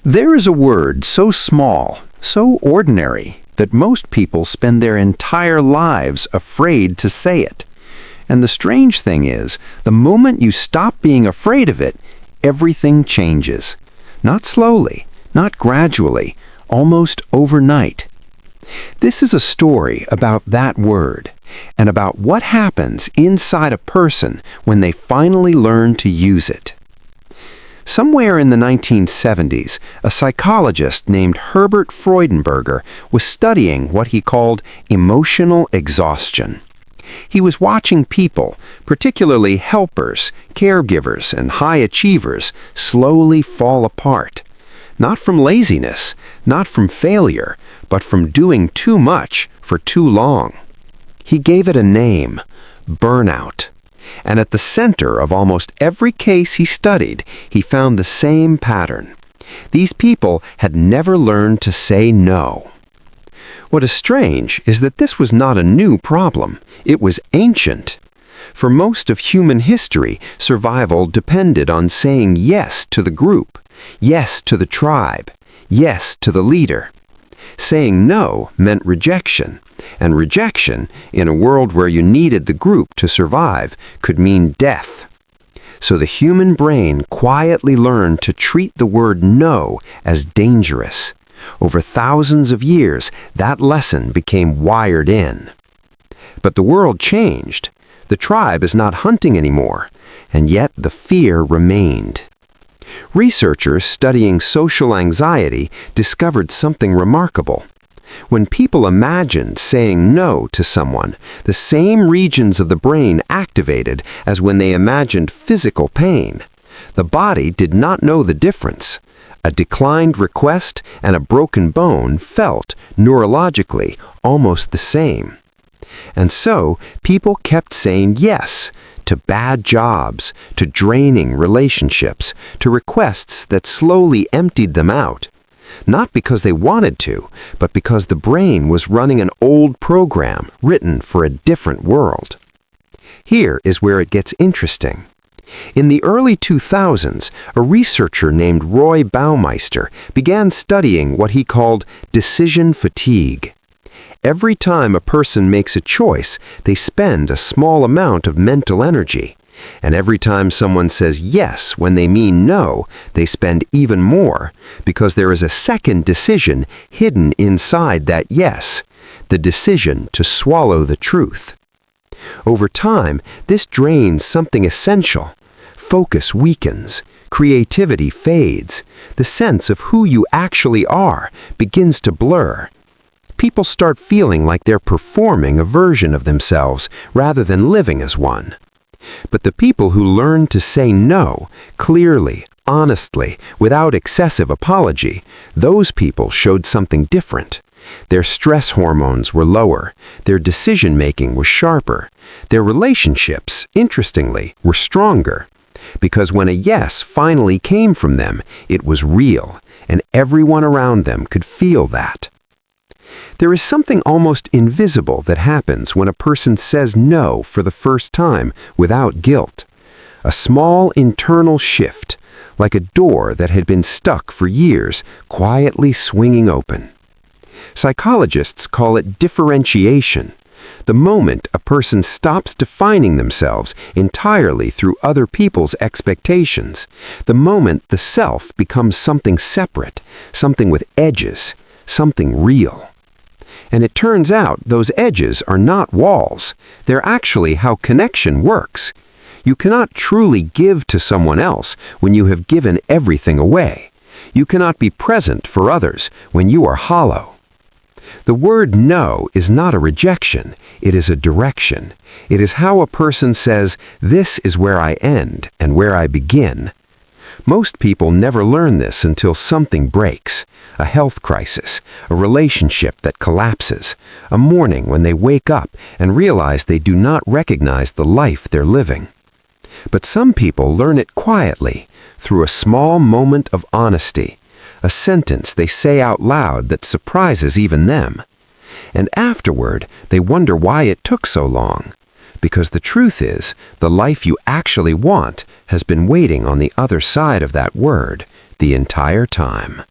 There is a word so small, so ordinary, that most people spend their entire lives afraid to say it. And the strange thing is, the moment you stop being afraid of it, everything changes. Not slowly, not gradually, almost overnight. This is a story about that word, and about what happens inside a person when they finally learn to use it. Somewhere in the 1970s, a psychologist named Herbert Freudenberger was studying what he called emotional exhaustion. He was watching people, particularly helpers, caregivers, and high achievers, slowly fall apart. Not from laziness, not from failure, but from doing too much for too long. He gave it a name: burnout. And at the center of almost every case he studied, he found the same pattern. These people had never learned to say no. What is strange is that this was not a new problem. It was ancient. For most of human history, survival depended on saying yes to the group, yes to the tribe, yes to the leader. Saying no meant rejection, and rejection, in a world where you needed the group to survive, could mean death. So the human brain quietly learned to treat the word no as dangerous. Over thousands of years, that lesson became wired in. But the world changed. The tribe is not hunting anymore, and yet the fear remained. Researchers studying social anxiety discovered something remarkable. When people imagined saying no to someone, the same regions of the brain activated as when they imagined physical pain. The body did not know the difference. A declined request and a broken bone felt, neurologically, almost the same. And so, people kept saying yes to bad jobs, to draining relationships, to requests that slowly emptied them out. Not because they wanted to, but because the brain was running an old program written for a different world. Here is where it gets interesting. In the early 2000s, a researcher named Roy Baumeister began studying what he called decision fatigue. Every time a person makes a choice, they spend a small amount of mental energy. And every time someone says yes when they mean no, they spend even more, because there is a second decision hidden inside that yes, the decision to swallow the truth. Over time, this drains something essential. Focus weakens, creativity fades, the sense of who you actually are begins to blur. People start feeling like they're performing a version of themselves rather than living as one. But the people who learn to say no, clearly, honestly, without excessive apology, those people showed something different. Their stress hormones were lower, their decision-making was sharper, their relationships, interestingly, were stronger. Because when a yes finally came from them, it was real, and everyone around them could feel that. There is something almost invisible that happens when a person says no for the first time without guilt. A small internal shift, like a door that had been stuck for years, quietly swinging open. Psychologists call it differentiation. The moment a person stops defining themselves entirely through other people's expectations, the moment the self becomes something separate, something with edges, something real. And it turns out those edges are not walls. They're actually how connection works. You cannot truly give to someone else when you have given everything away. You cannot be present for others when you are hollow. The word no is not a rejection, it is a direction. It is how a person says, "This is where I end and where I begin." Most people never learn this until something breaks. A health crisis, a relationship that collapses, a morning when they wake up and realize they do not recognize the life they're living. But some people learn it quietly, through a small moment of honesty, a sentence they say out loud that surprises even them. And afterward, they wonder why it took so long. Because the truth is, the life you actually want has been waiting on the other side of that word, the entire time.